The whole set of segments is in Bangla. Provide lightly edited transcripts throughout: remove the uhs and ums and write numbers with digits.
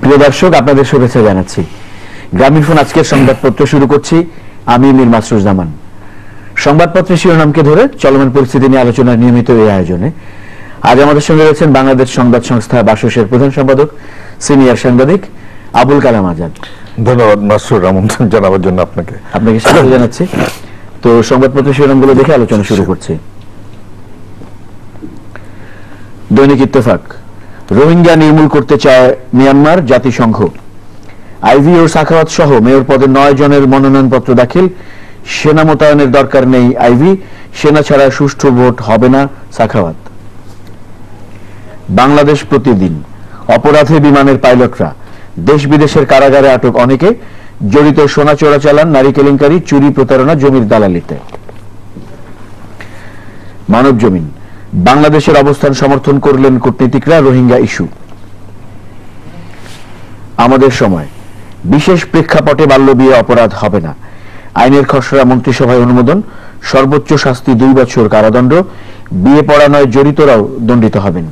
প্রিয় দর্শক, আপনাদের শুভেচ্ছা জানাচ্ছি। গ্রামীণ ফোন আজকের সংবাদপত্র শুরু করছি। আমি মীর মাসরুজ্জামান। সংবাদপত্রের শিরোনামকে ধরে চলমান পরিস্থিতি নিয়ে আলোচনার নিয়মিত এই আয়োজনে আজ আমাদের সঙ্গে রয়েছেন বাংলাদেশ সংবাদ সংস্থা বাসসের প্রধান সম্পাদক সিনিয়র সাংবাদিক আবুল কালাম আজাদ। ধন্যবাদ মাসরুর, আমন্ত্রণ জানাবার জন্য আপনাকে স্বাগত জানাচ্ছি। তো সংবাদপত্রের শিরোনামগুলো দেখে আলোচনা শুরু করছি। দৈনিক ইত্তেফাক, রোহিঙ্গা নির্মূল করতে চায় মিয়ানমার, জাতিসংঘ। আইভি ও সাখাওয়াত সহ মেয়র পদে 9 জনের মনোনয়নপত্র দাখিল। সেনা মোতায়েনের দরকার নেই আইভি, সেনা ছাড়া সুষ্ঠু ভোট হবে না সাখাওয়াত। বাংলাদেশ প্রতিদিন, অপরাধে বিমানের পাইলটরা, দেশ বিদেশের কারাগারে আটক অনেকে, জড়িত সোনা চোরাচালান, নারী কেলেঙ্কারি, চুরি, প্রতারণা, জমির দালালিতে। মানব জমিন, বাংলাদেশের অবস্থান সমর্থন করলেন কূটনীতিকরা, রোহিঙ্গা ইস্যু। আমাদের সময়, বিশেষ প্রেক্ষাপটে বাল্যবিয়ে অপরাধ হবে না, আইনের খসড়া মন্ত্রিসভায় অনুমোদন, সর্বোচ্চ শাস্তি 2 বছর কারাদণ্ড, বিয়ে পড়ানোয় জড়িতরাও দণ্ডিত হবেন।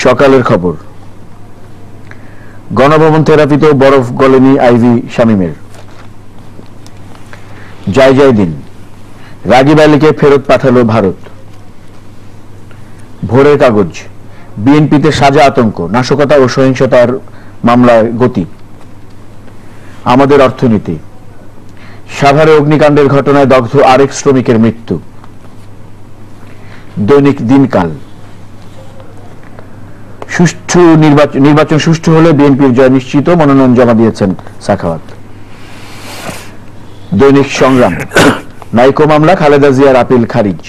সকালের খবর, গণভবন থেরাপিতেও বরফ গলেনি আইভি শামীমের। জয় জয় দিন, রাগিব আলীকে ফেরত পাঠালো ভারত। ভোরের কাগজ, বিএনপিতে সাজা আতঙ্ক, নাশকতা ও সহিংসতার মামলায় গতি। আমাদের অর্থনীতি, সাভারে অগ্নিকাণ্ডের ঘটনায় দগ্ধ আরেক শ্রমিকের মৃত্যু। দৈনিক দিনকাল, নির্বাচন সুষ্ঠু হলে বিএনপির জয় নিশ্চিত, মনোনয়ন জমা দিয়েছেন সাখাওয়াত। দৈনিক সংগ্রাম, নাইকো মামলা, খালেদা জিয়ার আপিল খারিজ।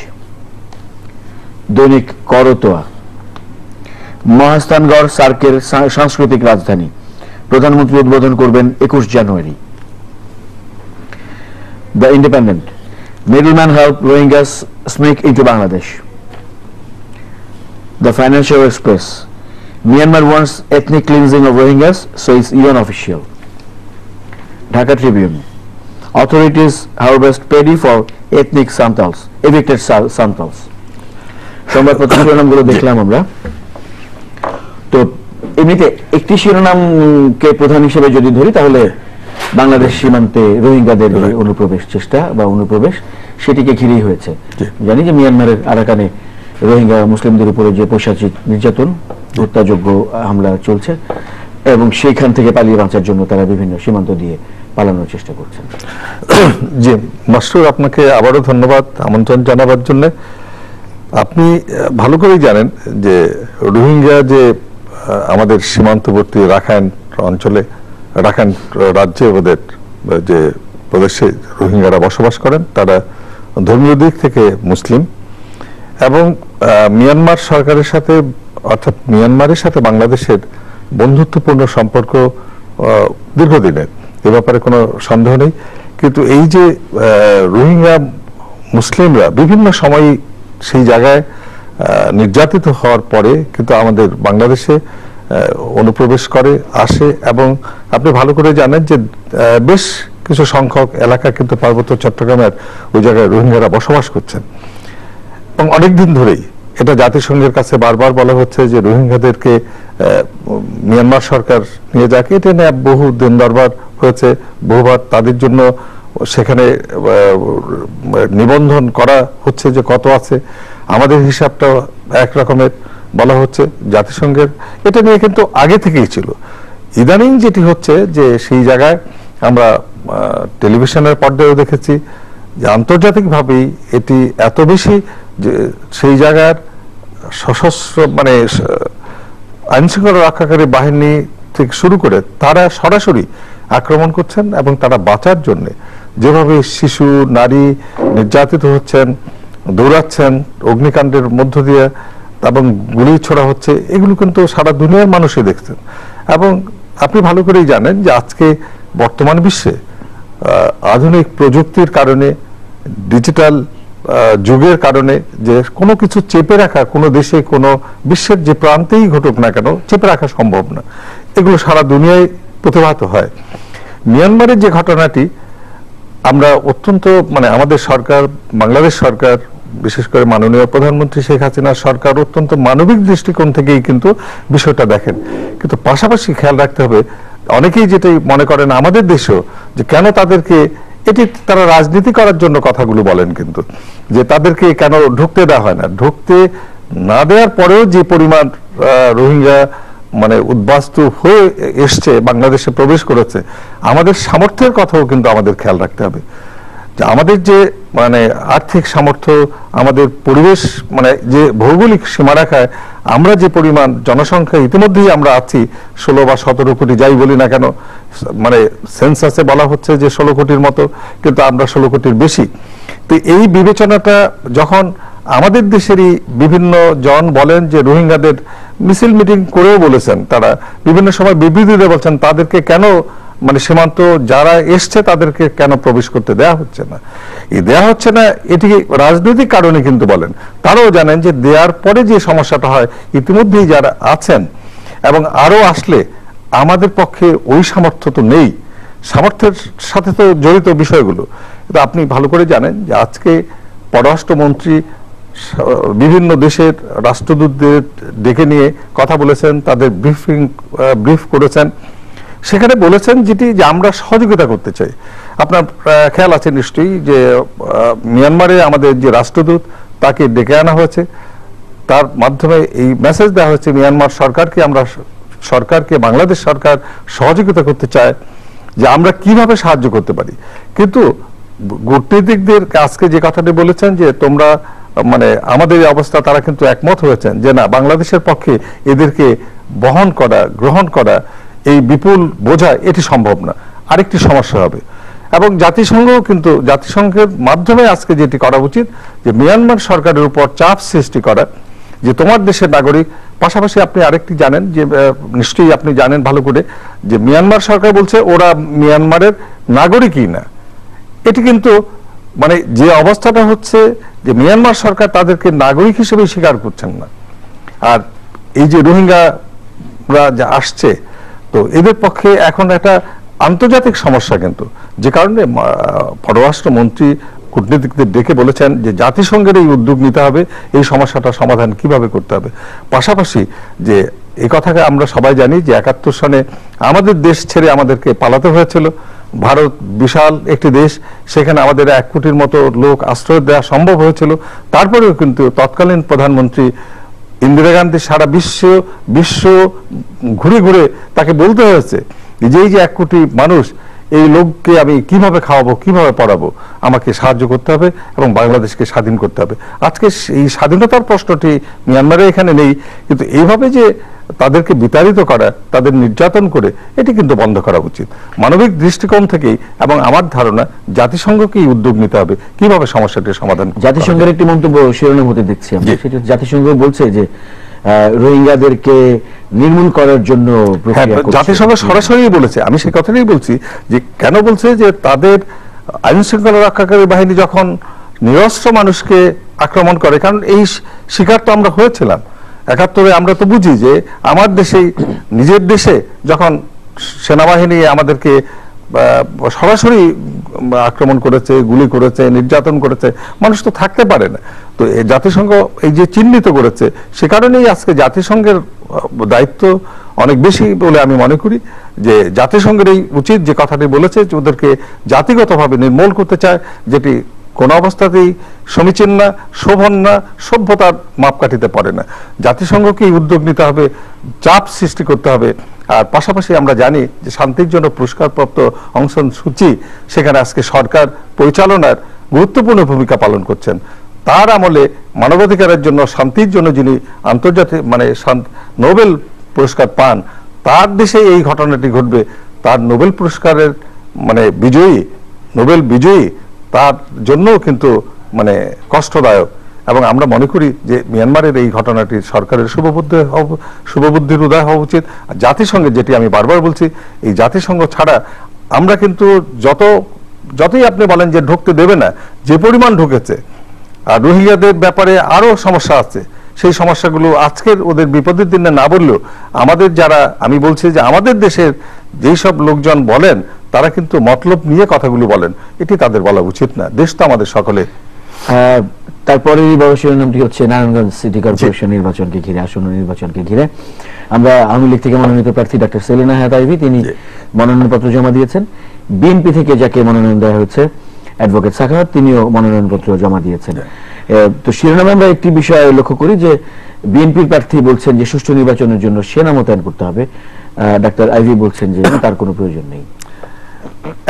দৈনিক করতোয়া, মহাস্থানগড় সার্কের সাংস্কৃতিক রাজধানী, প্রধানমন্ত্রী উদ্বোধন করবেন 21 জানুয়ারি। The Independent, middleman help Rohingyas sneak into Bangladesh. The Financial Express, Myanmar wants ethnic cleansing of Rohingyas, so it's UN official. Dhaka Tribune, authorities harvest paddy for ethnic Santals, evicted Santals. সংবাদপত্র শিরোনামগুলো দেখলাম আমরা। তো এমনিতে একটি শিরোনামকে প্রধান হিসেবে যদি ধরি, তাহলে বাংলাদেশ সীমান্তে রোহিঙ্গাদের অনুপ্রবেশ চেষ্টা বা অনুপ্রবেশ, সেটিকে ঘিরেই হয়েছে। জানি যে মিয়ানমারের আরাকানে রোহিঙ্গা মুসলিমদের উপরে যে পৈশাচিক নির্যাতন, হত্যাযোগ্য হামলা চলছে, এবং সেইখান থেকে পালিয়ে বাঁচার জন্য তারা বিভিন্ন সীমান্ত দিয়ে পালানোর চেষ্টা করছেন। জি মাসরুর, আপনাকে আবারও ধন্যবাদ আমন্ত্রণ জানাবার জন্য। আপনি ভালো করেই জানেন যে রোহিঙ্গা যে আমাদের সীমান্তবর্তী রাখাইন অঞ্চলে, রাখাইন রাজ্যে ওদের যে প্রদেশে রোহিঙ্গারা বসবাস করেন, তারা ধর্মীয় দিক থেকে মুসলিম, এবং মিয়ানমার সরকারের সাথে, অর্থাৎ মিয়ানমারের সাথে বাংলাদেশের বন্ধুত্বপূর্ণ সম্পর্ক দীর্ঘদিনের, এ ব্যাপারে কোনো সন্দেহ নেই। কিন্তু এই যে রোহিঙ্গা মুসলিমরা বিভিন্ন সময় সেই জায়গায় নির্যাতিত হওয়ার পরে কিন্তু আমাদের বাংলাদেশে অনুপ্রবেশ করে আসে, এবং আপনি ভালো করে জানেন যে বেশ কিছু সংখ্যক এলাকা কিন্তু পার্বত্য চট্টগ্রামের ওই জায়গায় রোহিঙ্গারা বসবাস করছেন। এবং অনেকদিন ধরেই এটা জাতিসংঘের কাছে বারবার বলা হচ্ছে যে রোহিঙ্গাদেরকে মিয়ানমার সরকার নিয়ে যাক। এটা নিয়ে বহু দিন দরবার হয়েছে, বহুবার তাদের জন্য সেখানে নিবন্ধন করা হচ্ছে যে কত আছে, আমাদের হিসাবটা এক রকমের বলা হচ্ছে জাতিসংঘের। এটা নিয়ে কিন্তু আগে থেকেই ছিল। ইদানিং যেটি হচ্ছে যে সেই জায়গায় আমরা টেলিভিশনের পর্দায়ও দেখেছি যে আন্তর্জাতিকভাবেই এটি এত বেশি যে সেই জায়গার সশস্ত্র মানে আইনশৃঙ্খলা রক্ষাকারী বাহিনী থেকে শুরু করে তারা সরাসরি আক্রমণ করছেন, এবং তারা বাঁচার জন্য যেভাবে শিশু নারী নির্যাতিত হচ্ছেন, দৌড়াচ্ছেন অগ্নিকাণ্ডের মধ্য দিয়ে, এবং গুলি ছোড়া হচ্ছে, এগুলো কিন্তু সারা দুনিয়ার মানুষই দেখছেন। এবং আপনি ভালো করেই জানেন যে আজকে বর্তমান বিশ্বে আধুনিক প্রযুক্তির কারণে, ডিজিটাল যুগের কারণে যে কোনো কিছু চেপে রাখা কোনো দেশে, কোনো বিশ্বের যে প্রান্তেই ঘটুক না কেন, চেপে রাখা সম্ভব না। এগুলো সারা দুনিয়ায় প্রতিভাত হয়। মিয়ানমারের যে ঘটনাটি, আমরা অত্যন্ত আমাদের সরকার, বাংলাদেশ সরকার বিশেষ করে মাননীয় প্রধানমন্ত্রী শেখ হাসিনার সরকার অত্যন্ত মানবিক দৃষ্টিকোণ থেকেই কিন্তু বিষয়টা দেখেন। কিন্তু পাশাপাশি খেয়াল রাখতে হবে, অনেকেই যেটাই মনে করেন আমাদের দেশেও, যে কেন তাদেরকে, এটি তারা রাজনীতি করার জন্য কথাগুলো বলেন, কিন্তু যে তাদেরকে কেন ঢুকতে দেওয়া হয় না। ঢুকতে না দেওয়ার পরেও যে পরিমাণ রোহিঙ্গা মানে উদ্বাস্তু হয়ে এসছে, বাংলাদেশে প্রবেশ করেছে, আমাদের সামর্থ্যের কথাও কিন্তু আমাদের খেয়াল রাখতে হবে। যে আমাদের যে মানে আর্থিক সামর্থ্য, আমাদের পরিবেশ, মানে যে ভৌগোলিক সীমারেখায় আমরা যে পরিমাণ জনসংখ্যা ইতিমধ্যেই আমরা আছি 16 বা 17 কোটি, যাই বলি না কেন, মানে সেন্সাসে বলা হচ্ছে যে 16 কোটির মতো, কিন্তু আমরা 16 কোটির বেশি। তো এই বিবেচনাটা যখন আমাদের দেশেরই বিভিন্ন জন বলেন যে রোহিঙ্গাদের মিছিল মিটিং করেও বলেছেন, তারা বিভিন্ন সময় বিবৃতিতে বলছেন তাদেরকে কেন মানে সীমান্ত যারা এসছে তাদেরকে কেন প্রবেশ করতে দেয়া হচ্ছে না। এই দেয়া হচ্ছে না, এটি রাজনৈতিক কারণে কিন্তু বলেন। তারাও জানেন যে দেওয়ার পরে যে সমস্যাটা হয়, ইতিমধ্যেই যারা আছেন এবং আরো আসলে আমাদের পক্ষে ওই সামর্থ্য তো নেই, সামর্থ্যের সাথে তো জড়িত বিষয়গুলো। কিন্তু আপনি ভালো করে জানেন যে আজকে পররাষ্ট্রমন্ত্রী বিভিন্ন দেশের রাষ্ট্রদূতদের ডেকে নিয়ে কথা বলেছেন, তাদের ব্রিফ করেছেন। সেখানে বলেছেন যেটি, যে আমরা সহযোগিতা করতে চাই। আপনার খেয়াল আছে নিশ্চয়ই যে মিয়ানমারে আমাদের যে রাষ্ট্রদূত, তাকে ডেকে আনা হয়েছে, তার মাধ্যমে এই মেসেজ দেওয়া হয়েছে মিয়ানমার সরকারকে, আমরা সরকারকে, বাংলাদেশ সরকার সহযোগিতা করতে চায় যে আমরা কিভাবে সাহায্য করতে পারি। কিন্তু কূটনীতিকদের আজকে যে কথাটি বলেছেন যে তোমরা মানে আমাদের এই অবস্থা, তারা কিন্তু একমত হয়েছেন যে না, বাংলাদেশের পক্ষে এদেরকে বহন করা, গ্রহণ করা, এই বিপুল বোঝা এটি সম্ভব না, আরেকটি সমস্যা হবে। এবং জাতিসংঘও কিন্তু, জাতিসংঘের মাধ্যমে আজকে যেটি করা উচিত যে মিয়ানমার সরকারের উপর চাপ সৃষ্টি করা, যে তোমার দেশের নাগরিক। পাশাপাশি আপনি আরেকটি জানেন যে, নিশ্চয়ই আপনি জানেন ভালো করে, যে মিয়ানমার সরকার বলছে ওরা মিয়ানমারের নাগরিকই না। এটি কিন্তু মানে যে অবস্থাটা হচ্ছে যে মিয়ানমার সরকার তাদেরকে নাগরিক হিসেবে স্বীকার করছেন না। আর এই যে রোহিঙ্গারা যা আসছে, তো এদের পক্ষে এখন একটা আন্তর্জাতিক সমস্যা, কিন্তু যে কারণে পররাষ্ট্রমন্ত্রী কূটনীতিকদের ডেকে বলেছেন যে জাতিসংঘের এই উদ্যোগ নিতে হবে, এই সমস্যাটা সমাধান কিভাবে করতে হবে। পাশাপাশি যে এই কথাকে আমরা সবাই জানি যে 71 সনে আমাদের দেশ ছেড়ে আমাদেরকে পালাতে হয়েছিল। ভারত বিশাল একটি দেশ, সেখানে আমাদের 1 কোটির মতো লোক আশ্রয় দেওয়া সম্ভব হয়েছিল। তারপরেও কিন্তু তৎকালীন প্রধানমন্ত্রী ইন্দিরা গান্ধী সারা বিশ্ব ঘুরে ঘুরে তাকে বলতে হয়েছে যে এই যে 1 কোটি মানুষ, এই লোককে আমি কিভাবে খাওয়াবো, কিভাবে পড়াবো, আমাকে সাহায্য করতে হবে এবং বাংলাদেশকে স্বাধীন করতে হবে। আজকে এই স্বাধীনতার প্রশ্নটি মিয়ানমারে এখানে নেই, কিন্তু এইভাবে যে তাদেরকে বিতাড়িত করা, তাদের নির্যাতন করে, এটি কিন্তু বন্ধ করা উচিত মানবিক দৃষ্টিকোণ থেকেই। এবং আমার ধারণা জাতিসংঘকেই উদ্যোগ নিতে হবে কিভাবে সমস্যাটির সমাধান। জাতিসংঘের একটি মন্তব্য শিরোনাম হতে দেখছি আমরা, সেটা জাতিসংঘ বলছে যে রোহিঙ্গাদেরকে নির্মূল করার জন্য জাতিসংঘ সরাসরি বলেছে। আমি সেই কথাটাই বলছি যে কেন বলছে যে তাদের আইন শৃঙ্খলা রক্ষাকারী বাহিনী যখন নিরস্ত্র মানুষকে আক্রমণ করে, কারণ এই শিকার তো আমরা হয়েছিলাম 71-এ। আমরা তো বুঝি যে আমার দেশেই, নিজের দেশে যখন সেনাবাহিনী আমাদেরকে সরাসরি আক্রমণ করেছে, গুলি করেছে, নির্যাতন করেছে, মানুষ তো থাকতে পারে না। তো জাতিসংঘ এই যে চিহ্নিত করেছে, সে কারণেই আজকে জাতিসংঘের দায়িত্ব অনেক বেশি বলে আমি মনে করি। যে জাতিসংঘের এই উচিত যে কথাটি বলেছে যে ওদেরকে জাতিগতভাবে নির্মূল করতে চায়, যেটি কোন অবস্থাতেই সমীচীন না, শোভন না, সভ্যতার মাপকাঠিতে পড়ে না। জাতিসংঘকে উদ্যোগ নিতে হবে, চাপ সৃষ্টি করতে হবে। আর পাশাপাশি আমরা জানি যে শান্তির জন্য পুরস্কারপ্রাপ্ত অং সান সু চি সেখানে আজকে সরকার পরিচালনার গুরুত্বপূর্ণ ভূমিকা পালন করছেন। তার আমলে মানবাধিকারের জন্য, শান্তির জন্য যিনি আন্তর্জাতিক মানে নোবেল পুরস্কার পান, তার দেশে এই ঘটনাটি ঘটবে, তার নোবেল পুরস্কারের মানে বিজয়ী, নোবেল বিজয়ী, তার জন্য কিন্তু মানে কষ্টদায়ক। এবং আমরা মনে করি যে মিয়ানমারের এই ঘটনাটি সরকারের শুভবুদ্ধির উদয় হওয়া উচিত। জাতিসংঘের, যেটি আমি বারবার বলছি, এই জাতিসংঘ ছাড়া আমরা কিন্তু যতই আপনি বলেন যে ঢুকতে দেবে না, যে পরিমাণ ঢুকেছে, আর রোহিঙ্গাদের ব্যাপারে আরো সমস্যা আছে, সেই সমস্যাগুলো আজকের ওদের বিপদের দিনে না বললেও আমাদের যারা, আমি বলছি যে আমাদের দেশের যেই সব লোকজন বলেন, তারা কিন্তু মতলব নিয়ে কথাগুলো বলেন, এটি তাদের বলা উচিত না। দেশ তো আমাদের সকলে। তারপরেরই বড় শিরোনামটি হচ্ছে নারায়ণগঞ্জ সিটি কর্পোরেশন নির্বাচনকে ঘিরে, আসন্ন নির্বাচনকে ঘিরে। আমরা আওয়ামী লীগ থেকে মনোনীত প্রার্থী ডক্টর সেলিনা হায়াত আইভী, তিনি মনোনয়নপত্র জমা দিয়েছেন। বিএনপি থেকে যাকে মনোনয়ন দেওয়া হয়েছে অ্যাডভোকেট সাখাওয়াত, তিনিও মনোনয়নপত্র জমা দিয়েছেন। তো শিরোনামে আমরা একটি বিষয় লক্ষ্য করি যে বিএনপির প্রার্থী বলছেন যে সুষ্ঠু নির্বাচনের জন্য সেনা মোতায়েন করতে হবে, ডক্টর আইভী বলছেন যে তার কোনো প্রয়োজন নেই।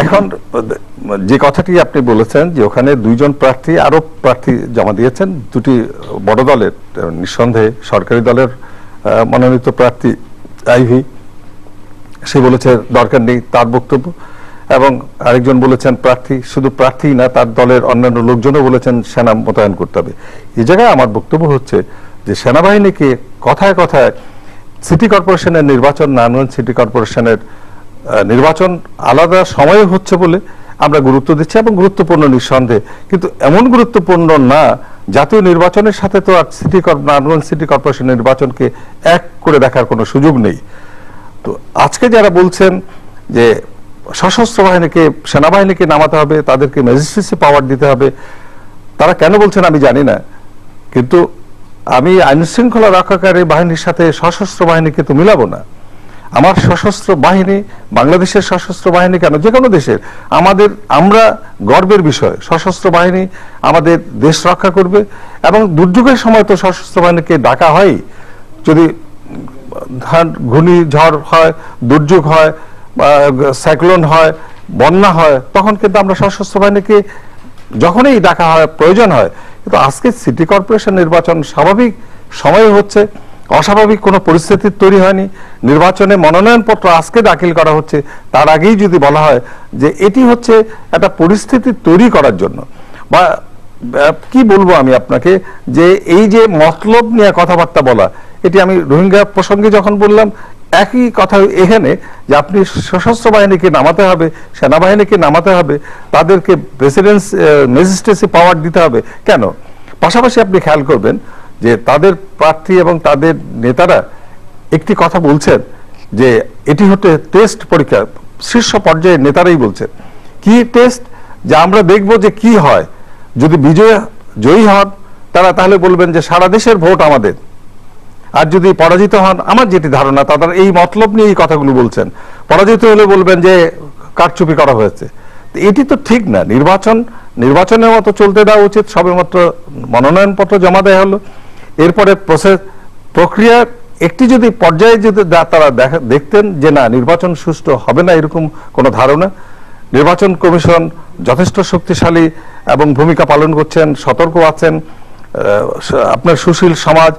এখন যে কথাটি আপনি বলেছেন যে ওখানে দুইজন প্রার্থী, আরো প্রার্থী জমা দিয়েছেন, দুটি বড় দলের, নিঃসন্দেহে সরকারি দলের মনোনীত প্রার্থী আইভী, সে বলেছে দরকার নেই, তার বক্তব্য। এবং আরেকজন বলেছেন প্রার্থী, শুধু প্রার্থী না, তার দলের অন্যান্য লোকজনও বলেছেন সেনা মোতায়েন করতে হবে। এই জায়গায় আমার বক্তব্য হচ্ছে যে সেনাবাহিনীকে কথায় কথায় সিটি কর্পোরেশনের নির্বাচন, নারায়ণগঞ্জ সিটি কর্পোরেশনের নির্বাচন আলাদা সময়ে হচ্ছে বলে আমরা গুরুত্ব দিচ্ছি, এবং গুরুত্বপূর্ণ নিঃসন্দেহে, কিন্তু এমন গুরুত্বপূর্ণ না জাতীয় নির্বাচনের সাথে তো আর নারায়ণগঞ্জ সিটি কর্পোরেশন নির্বাচনকে এক করে দেখার কোনো সুযোগ নেই। তো আজকে যারা বলছেন যে সশস্ত্র বাহিনীকে, সেনাবাহিনীকে নামাতে হবে, তাদেরকে ম্যাজিস্ট্রেসি পাওয়ার দিতে হবে, তারা কেন বলছেন আমি জানি না, কিন্তু আমি আইন শৃঙ্খলা রক্ষাকারী বাহিনীর সাথে সশস্ত্র বাহিনীকে তো মিলাবো না। আমার সশস্ত্র বাহিনী, বাংলাদেশের সশস্ত্র বাহিনী কেন, যে কোনো দেশের, আমরা গর্বের বিষয়, সশস্ত্র বাহিনী আমাদের দেশ রক্ষা করবে। এবং দুর্যোগের সময় তো সশস্ত্র বাহিনীকে ডাকা হয়, যদি ঘূর্ণিঝড় হয়, দুর্যোগ হয়, সাইক্লোন হয়, বন্যা হয়, তখন কিন্তু আমরা সশস্ত্র বাহিনীকে যখনই ডাকা হয়, প্রয়োজন হয়। কিন্তু আজকে সিটি কর্পোরেশন নির্বাচন স্বাভাবিক সময়ে হচ্ছে, অস্বাভাবিক কোনো পরিস্থিতি তৈরি হয়নি। নির্বাচনে মনোনয়নপত্র আজকে দাখিল করা হচ্ছে, তার আগেই যদি বলা হয় যে এটি হচ্ছে একটা পরিস্থিতি তৈরি করার জন্য, বা কি বলবো আমি আপনাকে, যে এই যে মতলব নিয়ে কথাবার্তা বলা, এটি আমি রোহিঙ্গা প্রসঙ্গে যখন বললাম একই কথা এখানে, যে আপনি সশস্ত্র বাহিনীকে নামাতে হবে, সেনাবাহিনীকে নামাতে হবে, তাদেরকে প্রেসিডেন্স ম্যাজিস্ট্রেসি পাওয়ার দিতে হবে কেন? পাশাপাশি আপনি খেয়াল করবেন যে তাদের প্রার্থী এবং তাদের নেতারা একটি কথা বলছেন যে এটি হচ্ছে টেস্ট পরীক্ষা, শীর্ষ পর্যায়ের নেতারাই বলছেন। কি টেস্ট? যে আমরা দেখব যে কি হয়, যদি জয়ী হন তারা, তাহলে বলবেন যে সারা দেশের ভোট আমাদের, আর যদি পরাজিত হন, আমার যেটি ধারণা তাদের এই মতলব নিয়ে এই কথাগুলো বলছেন, পরাজিত হলে বলবেন যে কারচুপি করা হয়েছে। এটি তো ঠিক না। নির্বাচনের মতো চলতে দেওয়া উচিত। সবেমাত্র মনোনয়নপত্র জমা দেওয়া হলো, এরপরে প্রক্রিয়া একটি যদি পর্যায়ে যদি তারা দেখতেন যে না নির্বাচন সুষ্ঠু হবে না, এরকম কোনো ধারণা, নির্বাচন কমিশন যথেষ্ট শক্তিশালী এবং ভূমিকা পালন করছেন, সতর্ক আছেন, আপনার সুশীল সমাজ,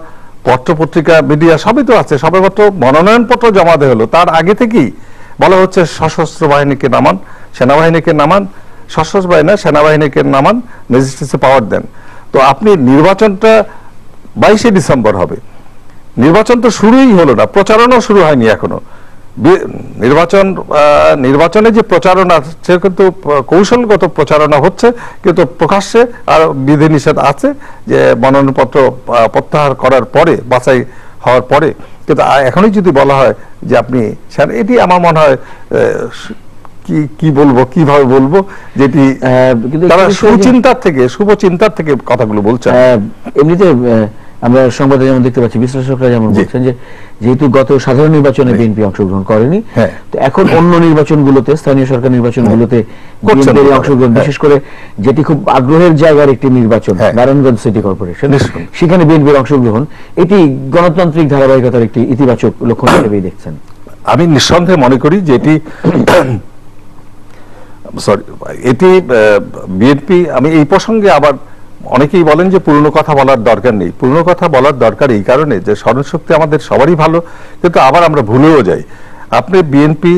পত্রপত্রিকা, মিডিয়া সবই তো আছে, সবেমাত্র মনোনয়নপত্র জমা দেওয়া হলো, তার আগে থেকেই বলা হচ্ছে সশস্ত্র বাহিনীকে নামান, সেনাবাহিনীকে নামান, সশস্ত্র বাহিনী না, সেনাবাহিনীকে নামান, ম্যাজিস্ট্রেসি পাওয়ার দেন। তো আপনি নির্বাচনটা 22শে ডিসেম্বর হবে, নির্বাচন তো শুরুই হলো না, প্রচারণাও শুরু হয়নি এখনো। নির্বাচনে যে প্রচারণা, সে কিন্তু কৌশলগত প্রচারণা হচ্ছে, কিন্তু প্রকাশ্যে আর বিধিনিষেধ আছে যে মনোনয়নপত্র প্রত্যাহার করার পরে, বাছাই হওয়ার পরে। কিন্তু এখনই যদি বলা হয় যে আপনি, এটি আমার মনে হয় কি বলবো, কিভাবে বলবো, যেটি তারা শুভ চিন্তার থেকে কথাগুলো বলছেন। এমনিতে আমরা সংবাদে যেমন দেখতে পাচ্ছি, বিশ্লেষকরা যেমন বলছেন যে যেহেতু গত সাধারণ নির্বাচনে বিএনপি অংশগ্রহণ করেনি, তো এখন অন্য নির্বাচনগুলোতে, স্থানীয় সরকার নির্বাচনগুলোতে বিএনপির অংশগ্রহণ, বিশেষ করে যেটি খুব আগ্রহের জায়গার একটি নির্বাচন নারায়ণগঞ্জ সিটি কর্পোরেশন, সেখানে বিএনপির অংশগ্রহণ, এটি গণতান্ত্রিক ধারাবাহিকতার একটি ইতিবাচক লক্ষণ হিসেবেই দেখছেন। আমি নিঃসন্দেহে মনে করি যে এটি বিএনপি, আমি এই প্রসঙ্গে আবার অনেকেই বলেন যে পুরনো কথা বলার দরকার নেই। পুরনো কথা বলার দরকার এই কারণে যে স্মরণশক্তি আমাদের সবারই ভালো, কিন্তু আবার আমরা ভুলেও যাই। আপনি বিএনপি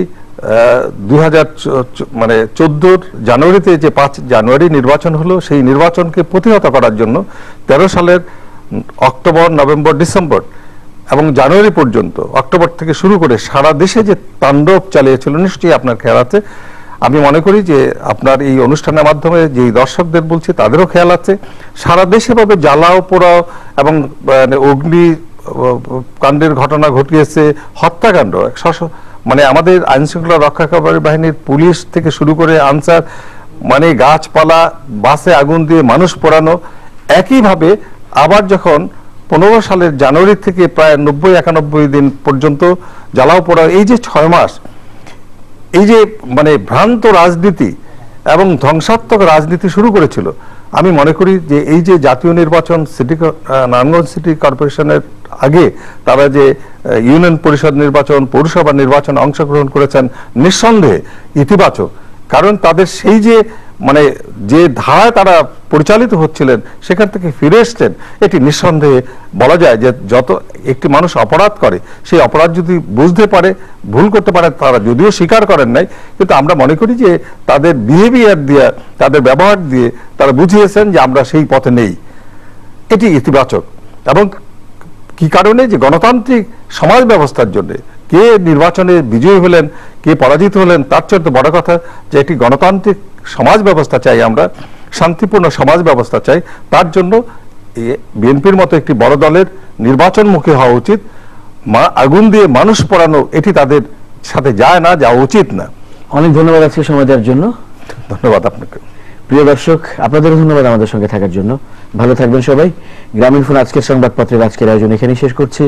2014 জানুয়ারিতে যে 5 জানুয়ারি নির্বাচন হলো, সেই নির্বাচনকে প্রতিহত করার জন্য 13 সালের অক্টোবর, নভেম্বর, ডিসেম্বর এবং জানুয়ারি পর্যন্ত, অক্টোবর থেকে শুরু করে সারা দেশে যে তাণ্ডব চালিয়েছিল, নিশ্চয়ই আপনার খেয়াল আছে। আমি মনে করি যে আপনার এই অনুষ্ঠানের মাধ্যমে যে দর্শকদের বলছি তাদেরও খেয়াল আছে, সারা দেশে ভাবে জ্বালাও পোড়াও এবং অগ্নি কাণ্ডের ঘটনা ঘটিয়েছে, হত্যাকাণ্ড, আমাদের আইন শৃঙ্খলা রক্ষাকারী বাহিনীর পুলিশ থেকে শুরু করে আনসার, মানে গাছপালা, বাসে আগুন দিয়ে মানুষ পোড়ানো, একইভাবে আবার যখন 15 সালের জানুয়ারি থেকে প্রায় 90-91 দিন পর্যন্ত জ্বালাও পোড়া, এই যে 6 মাস, এই যে মানে ভ্রান্ত রাজনীতি এবং ধ্বংসাত্মক রাজনীতি শুরু করেছিল, আমি মনে করি যে এই যে জাতীয় নির্বাচন, নারায়ণগঞ্জ সিটি কর্পোরেশনের আগে তারা যে ইউনিয়ন পরিষদ নির্বাচন, পৌরসভা নির্বাচনে অংশগ্রহণ করেছেন, নিঃসন্দেহে ইতিবাচক। কারণ তাদের সেই যে মানে যে ধারায় তারা পরিচালিত হচ্ছিলেন সেখান থেকে ফিরে এসছেন, এটি নিঃসন্দেহে বলা যায় যে যত একটি মানুষ অপরাধ করে, সেই অপরাধ যদি বুঝতে পারে, ভুল করতে পারে, তারা যদিও স্বীকার করেন নাই, কিন্তু আমরা মনে করি যে তাদের বিহেভিয়ার দিয়ে, তাদের ব্যবহার দিয়ে তারা বুঝিয়েছেন যে আমরা সেই পথে নেই। এটি ইতিবাচক। এবং কি কারণে, যে গণতান্ত্রিক সমাজ ব্যবস্থার জন্য কে নির্বাচনে বিজয়ী হলেন, কে পরাজিত হলেন, তার চেয়ে বড় কথা যে একটি গণতান্ত্রিক সমাজ ব্যবস্থা চাই, আমরা শান্তিপূর্ণ সমাজ ব্যবস্থা চাই। তার জন্য বিএনপির মতো একটি বড় দলের নির্বাচনমুখী হওয়া উচিত। আগুন দিয়ে মানুষ পোড়ানো এটি তাদের সাথে যায় না, যাওয়া উচিত না। অনেক ধন্যবাদ আজকে সময় দেওয়ার জন্য। ধন্যবাদ আপনাকে। প্রিয় দর্শক, আপনাদেরও ধন্যবাদ আমাদের সঙ্গে থাকার জন্য। ভালো থাকবেন সবাই। গ্রামীণ ফোন আজকের সংবাদপত্রের আজকের আয়োজন এখানেই শেষ করছি।